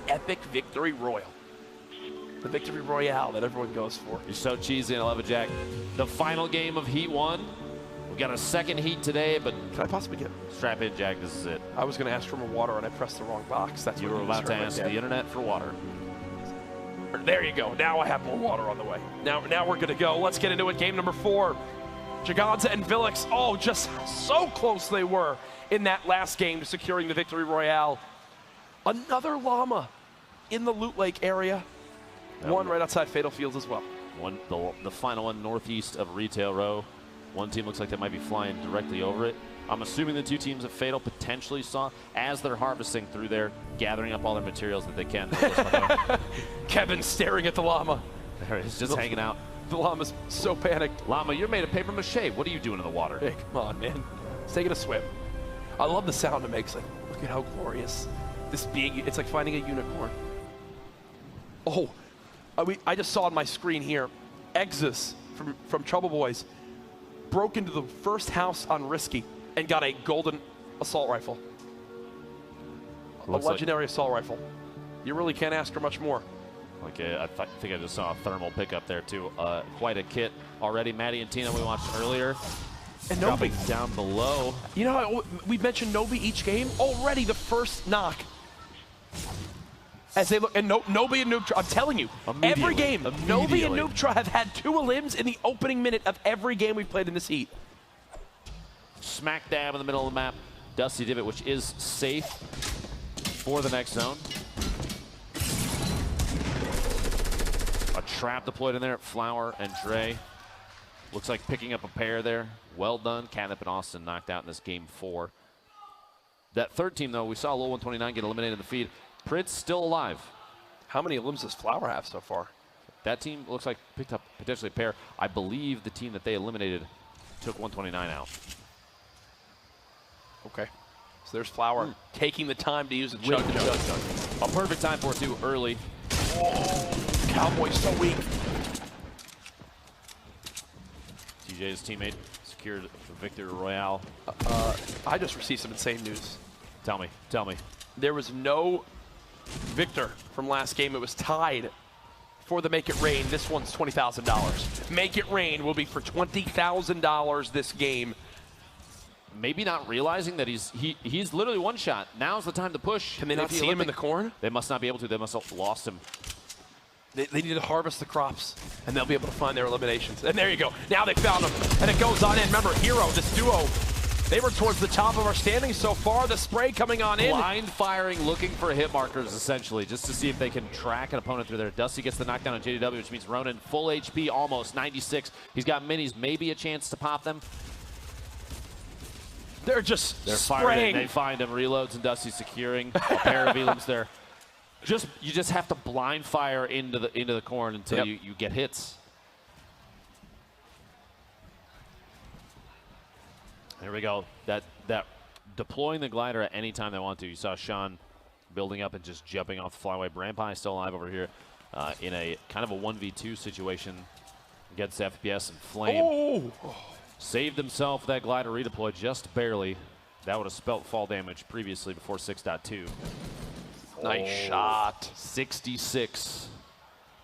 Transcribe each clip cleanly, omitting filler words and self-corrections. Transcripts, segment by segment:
epic victory royal. The victory royale that everyone goes for. You're so cheesy, and I love it, Jack. The final game of Heat 1. We got a second Heat today, but can I possibly get? Strap in, Jack. This is it. I was going to ask for more water, and I pressed the wrong box. That's you what were about to ask the internet for water. There you go. Now I have more water on the way. Now we're going to go. Let's get into it. Game number 4. Jaganza and Villix. Oh, just so close they were in that last game to securing the victory royale. Another llama in the Loot Lake area. One right outside Fatal Fields as well. The final one northeast of Retail Row. One team looks like they might be flying directly over it. I'm assuming the two teams at Fatal potentially saw as they're harvesting through there, gathering up all their materials that they can. Kevin staring at the llama. There it is, just hanging out. The llama's so panicked. Llama, you're made of paper mache. What are you doing in the water? Hey, come on, man. It's taking a swim. I love the sound it makes. Like, look at how glorious this being. It's like finding a unicorn. Oh. I just saw on my screen here, Exus from Trouble Boys broke into the first house on Risky and got a golden assault rifle. A legendary assault rifle. You really can't ask for much more. Okay, I think I just saw a thermal pickup there too. Quite a kit already. Maddie and Tina we watched earlier. And dropping down below. You know how we mentioned Nobi each game? Already the first knock. As they look, and Nobi and Noobtra, I'm telling you, every game, Nobi and Noobtra have had 2 elims in the opening minute of every game we've played in this heat. Smack dab in the middle of the map, Dusty Divot, which is safe for the next zone. A trap deployed in there, Flower and Dre. Looks like picking up a pair there. Well done. Catnip and Austin knocked out in this game 4. That third team, though, we saw Lil 129 get eliminated in the feed. Prince still alive. How many elims does Flower have so far? That team looks like picked up potentially a pair. I believe the team that they eliminated took 129 out. Okay. So there's Flower taking the time to use the chug. A perfect time for it, too, early. Oh, Cowboy's so weak. TJ's teammate secured the victory royale. I just received some insane news. Tell me. There was no victor from last game. It was tied for the Make It Rain. This one's $20,000. Make It Rain will be for $20,000 this game. Maybe not realizing that he's literally one shot. Now's the time to push. Can they not see him in the corn? They must not be able to. They must have lost him. They need to harvest the crops, and they'll be able to find their eliminations. And there you go. Now they found him, and it goes on in. Remember, Hero, this duo, they were towards the top of our standings so far. The spray coming on in. Blind firing, looking for hit markers, essentially, just to see if they can track an opponent through there. Dusty gets the knockdown on JDW, which means Ronan, full HP, almost 96. He's got minis, maybe a chance to pop them. They're spraying. They find him, reloads, and Dusty securing a pair of elims there. You just have to blind fire into the corn until you get hits. There we go. That deploying the glider at any time they want to. You saw Sean building up and just jumping off the flyway. Brandpie still alive over here in a kind of a 1v2 situation against FPS and Flame. Oh. Saved himself that glider redeploy just barely. That would have spelt fall damage previously before 6.2. Nice shot. 66.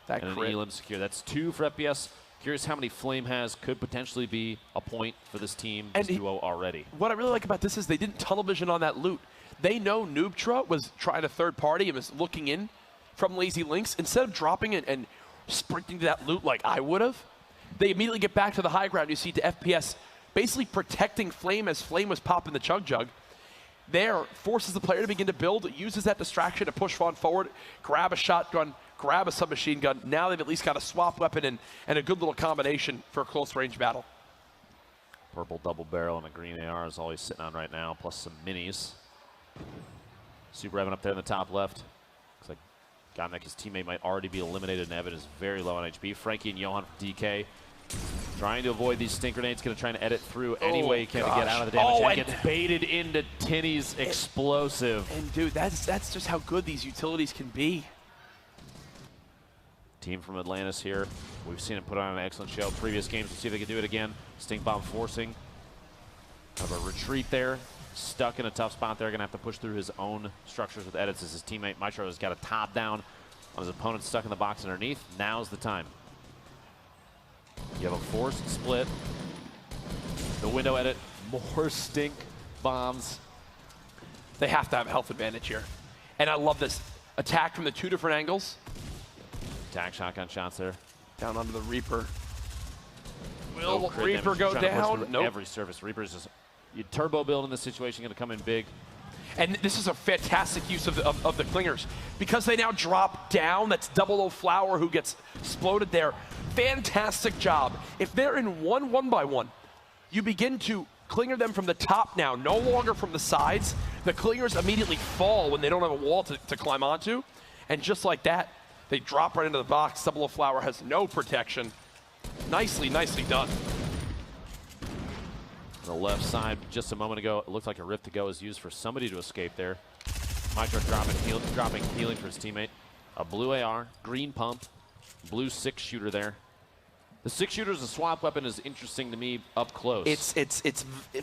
That and crit. an elim secure. That's 2 for FPS. Curious how many Flame has. Could potentially be a point for this team, this duo already. What I really like about this is they didn't tunnel vision on that loot. They know Noobtra was trying a third party and was looking in from Lazy Links. Instead of dropping it and sprinting to that loot like I would have, they immediately get back to the high ground. You see to FPS basically protecting Flame as Flame was popping the Chug Jug. There, forces the player to begin to build, uses that distraction to push on forward, grab a shotgun, grab a submachine gun. Now they've at least got a swap weapon and a good little combination for a close range battle. Purple double barrel and a green AR is all he's sitting on right now, plus some minis. Super Evan up there in the top left. Looks like Gotnek, his teammate, might already be eliminated, and Evan is very low on HP. Frankie and Johan from DK trying to avoid these stink grenades, going to try and edit through any way he can to get out of the damage. And gets baited into Tinny's explosive. And dude, that's just how good these utilities can be. Team from Atlantis here. We've seen him put on an excellent show. Previous games, we'll see if they can do it again. Stink bomb forcing. Have a retreat there. stuck in a tough spot there. Going to have to push through his own structures with edits as his teammate Maestro has got a top down on his opponent stuck in the box underneath. Now's the time. You have a forced split. The window edit. More stink bombs. They have to have health advantage here. And I love this. Attack from the 2 different angles. Attack shotgun shots there. Down onto the Reaper. No Will crit Reaper damage. go Trying to push down? through Nope. Every surface. Reaper's just turbo build in this situation, going to come in big. And this is a fantastic use of the clingers. Because they now drop down, that's Double O Flower who gets exploded there. Fantastic job. If they're in 1-1-by-1, you begin to clinger them from the top now, no longer from the sides. The clingers immediately fall when they don't have a wall to climb onto. And just like that, they drop right into the box. Double O Flower has no protection. Nicely, nicely done. On the left side, just a moment ago, it looked like a rift to go is used for somebody to escape there. Maestro dropping healing for his teammate. A blue AR, green pump, blue 6-shooter there. The 6-shooter as a swap weapon is interesting to me up close. It's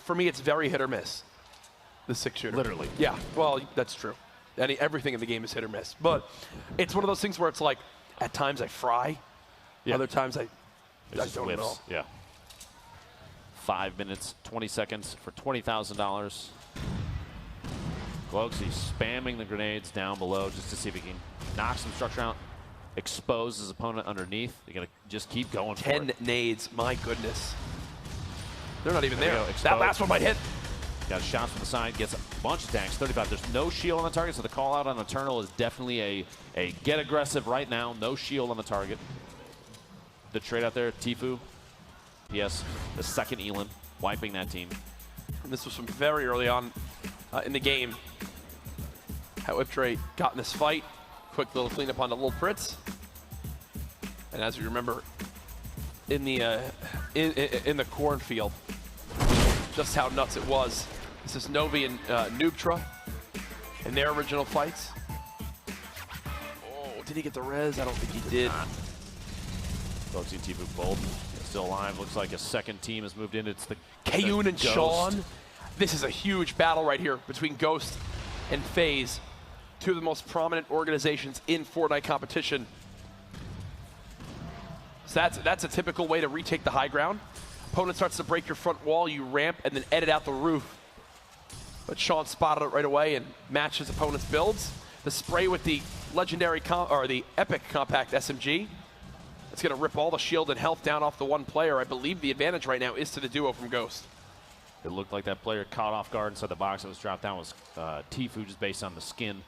for me, it's very hit or miss. The 6-shooter. Literally. Yeah, well, that's true. Everything in the game is hit or miss. But it's one of those things where it's like, at times I fry, other times I don't know. Yeah. 5 minutes, 20 seconds for $20,000. Cloaks, he's spamming the grenades down below just to see if he can knock some structure out, expose his opponent underneath. They're going to just keep going for it. 10 nades, my goodness. They're not even there. There we go, That last one might hit. Got shots from the side, gets a bunch of tanks, 35. There's no shield on the target, so the call out on Eternal is definitely a get aggressive right now. No shield on the target. The trade out there, Tfue. Yes, the second Elin, wiping that team. And this was from very early on in the game. How Iptre got in this fight. Quick little cleanup on the little Fritz. And as you remember, in the cornfield, just how nuts it was. This is Novi and Noobtra in their original fights. Oh, did he get the res? I don't think he did. Folks, Tfue both still alive. Looks like a second team has moved in. It's the Kayun and Ghost. Sean. This is a huge battle right here between Ghost and FaZe, two of the most prominent organizations in Fortnite competition. So that's a typical way to retake the high ground. Opponent starts to break your front wall, you ramp, and then edit out the roof. But Sean spotted it right away and matched his opponent's builds. The spray with the legendary, or the epic compact SMG. It's going to rip all the shield and health down off the one player. I believe the advantage right now is to the duo from Ghost. It looked like that player caught off guard inside the box that was dropped down was Tfue, just based on the skin.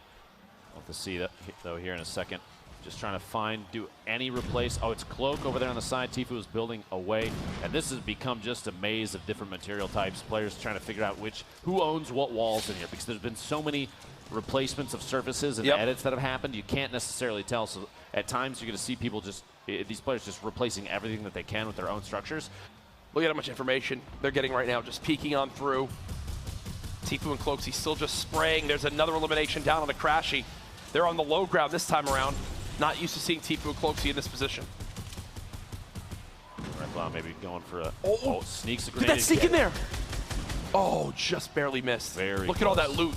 We'll have to see that, though, here in a second. Just trying to do any replace. Oh, it's Cloak over there on the side. Tfue is building away. And this has become just a maze of different material types. Players trying to figure out who owns what walls in here, because there's been so many replacements of surfaces and edits that have happened. You can't necessarily tell. So at times you're going to see people these players just replacing everything that they can with their own structures. Look at how much information they're getting right now, just peeking on through. Tfue and Cloaksy still just spraying. There's another elimination down on the Crashy. They're on the low ground this time around. Not used to seeing Tfue and Cloaksy in this position. Red maybe going for a sneaks a Did grenade. that sneak in there? Oh, just barely missed. Look at all that loot.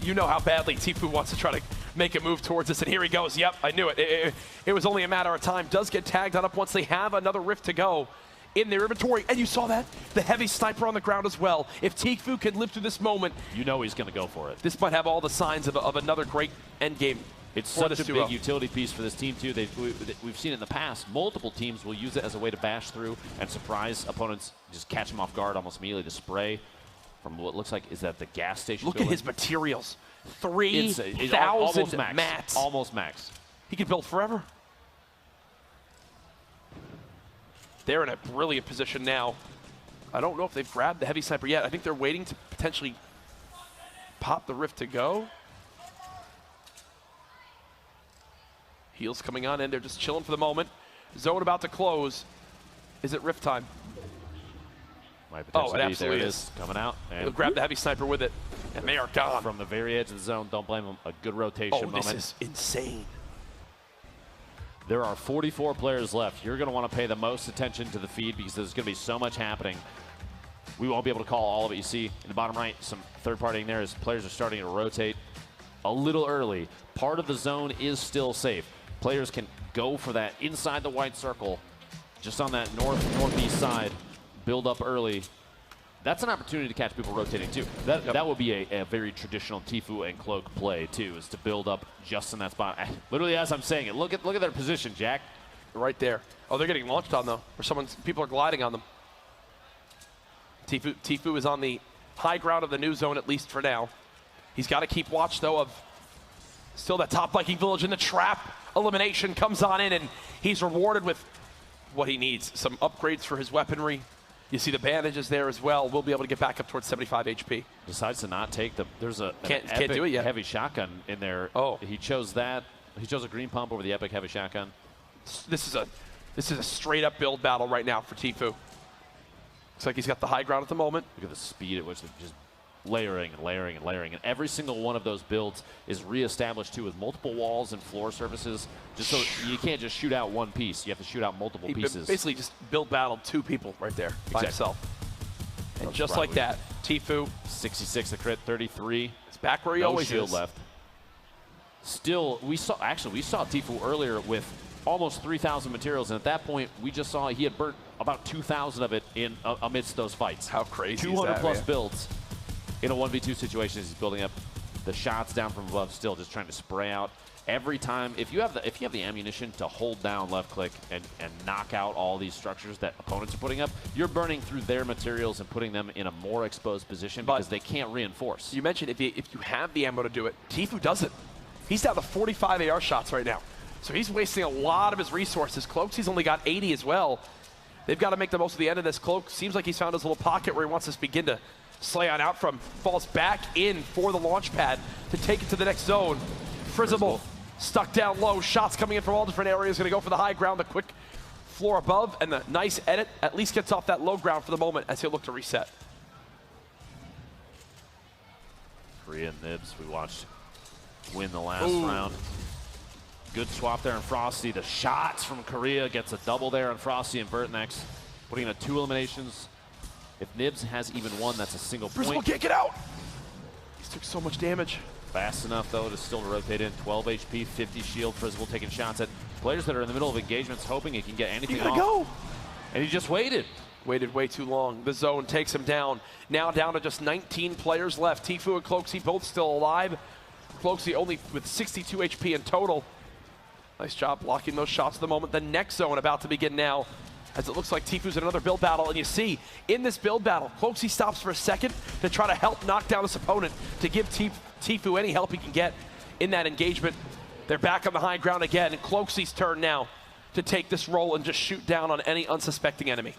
You know how badly Tfue wants to try to make a move towards this, and here he goes. Yep, I knew it. It was only a matter of time. Does get tagged on up once they have another rift to go in their inventory. And you saw that? The heavy sniper on the ground as well. If Tfue can live through this moment, you know he's going to go for it. This might have all the signs of another great endgame. It's such a big utility piece for this team, too. We've seen in the past, multiple teams will use it as a way to bash through and surprise opponents, just catch them off guard almost immediately. To spray from what looks like, is that the gas station Look building? at his materials. 3,000 mats. Almost max. He could build forever. They're in a brilliant position now. I don't know if they've grabbed the heavy sniper yet. I think they're waiting to potentially pop the rift to go. Heals coming on in. They're just chilling for the moment. Zone about to close. Is it rift time? Oh, it absolutely is. Coming out. And they'll grab the heavy sniper with it, and they are gone. From the very edge of the zone. Don't blame them. A good rotation moment. This is insane. There are 44 players left. You're going to want to pay the most attention to the feed because there's going to be so much happening. We won't be able to call all of it. You see in the bottom right, some third partying there as players are starting to rotate a little early. Part of the zone is still safe. Players can go for that inside the white circle, just on that northeast side, build up early. That's an opportunity to catch people rotating too. That would be a very traditional Tfue and Cloak play too, is to build up just in that spot. Literally as I'm saying it, look at their position, Jack. Right there. Oh, they're getting launched on though, or people are gliding on them. Tfue is on the high ground of the new zone, at least for now. He's got to keep watch, though, of still that top Viking village in the trap. Elimination comes on in, and he's rewarded with what he needs. Some upgrades for his weaponry. You see the bandages there as well. We'll be able to get back up towards 75 HP. Decides to not take the. There's an can't epic do it yet. Heavy shotgun in there. Oh, he chose that. He chose a green pump over the epic heavy shotgun. This is a straight up build battle right now for Tfue. Looks like he's got the high ground at the moment. Look at the speed at which they're just layering and layering and layering. And every single one of those builds is reestablished too with multiple walls and floor surfaces. Just so you can't just shoot out one piece. You have to shoot out multiple pieces. Basically just build battled 2 people right there by himself. And just like that, Tfue. 66 the crit, 33. It's back where he always is. No shield left. Still, we saw Tfue earlier with almost 3,000 materials, and at that point, we just saw he had burnt about 2,000 of it in amidst those fights. How crazy 200 is that, plus man? builds in a 1v2 situation as he's building up the shots down from above, still just trying to spray out. Every time, if you have the ammunition to hold down left click and knock out all these structures that opponents are putting up, you're burning through their materials and putting them in a more exposed position because they can't reinforce. You mentioned if you have the ammo to do it, Tfue doesn't. He's down to 45 AR shots right now. So he's wasting a lot of his resources. Cloaksy's only got 80 as well. They've got to make the most of the end of this. Cloak seems like he's found his little pocket where he wants to begin to slay on out from. Falls back in for the launch pad to take it to the next zone. Frizzable stuck down low. Shots coming in from all different areas. Going to go for the high ground, the quick floor above, and the nice edit at least gets off that low ground for the moment as he'll look to reset. Korea and Nibs, we watched win the last round. Good swap there on Frosty. The shots from Korea gets a double there on Frosty and Bertnex, putting in 2 eliminations. If Nibs has even one, that's a single point. Frizzable can't get out. He's took so much damage. Fast enough, though, to still rotate in. 12 HP, 50 shield. Frizzable taking shots at players that are in the middle of engagements, hoping he can get anything off. Go. And he just waited. Waited way too long. The zone takes him down. Now down to just 19 players left. Tfue and Cloaksy both still alive. Cloaksy only with 62 HP in total. Nice job blocking those shots at the moment. The next zone about to begin now, as it looks like Tfue's in another build battle. And you see, in this build battle, Cloaksy stops for a second to try to help knock down his opponent, to give Tfue any help he can get in that engagement. They're back on the high ground again, and Cloaksy's turn now to take this role and just shoot down on any unsuspecting enemy.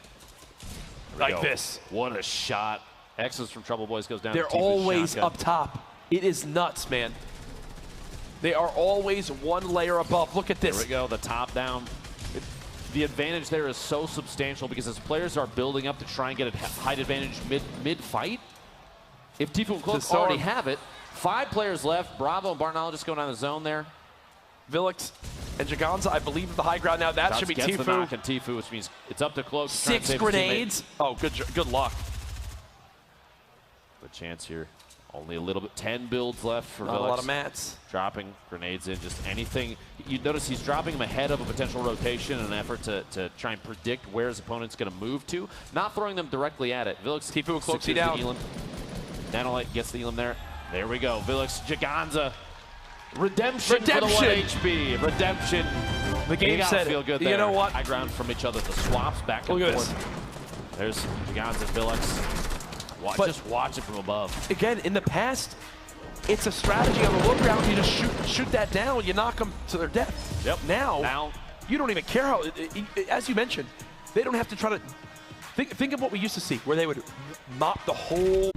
Like this. What a shot. X's from Trouble Boys goes down. They're to Tfue's always shotgun. up top. It is nuts, man. They are always one layer above. Look at this. There we go, the top down. The advantage there is so substantial because as players are building up to try and get a height advantage mid-fight, if Tfue and Cloak already have it, 5 players left. Bravo and Barnologist going down the zone there. Villix and Jaganza, I believe, at the high ground now. That should be Tfue. The knock and Tfue, which means it's up to Cloak. 6 grenades. Oh, good luck. Good chance here. Only a little bit. 10 builds left for Villix. Not a lot of mats. Dropping grenades in, just anything. You notice he's dropping them ahead of a potential rotation in an effort to try and predict where his opponent's going to move to. Not throwing them directly at it. Villix, Tfue and Cloaksy down. Nanolite gets the Elam there. There we go. Villix, Jaganza. Redemption for the 1 HP. Redemption. The game said, feel good there. You know what? High ground from each other. The swaps back and Look forth. at this. There's Jaganza, Villix. Just watch it from above. Again, in the past, it's a strategy on the low ground. You just shoot that down. You knock them to their death. Yep. Now you don't even care how. As you mentioned, they don't have to try to think of what we used to see, where they would mop the whole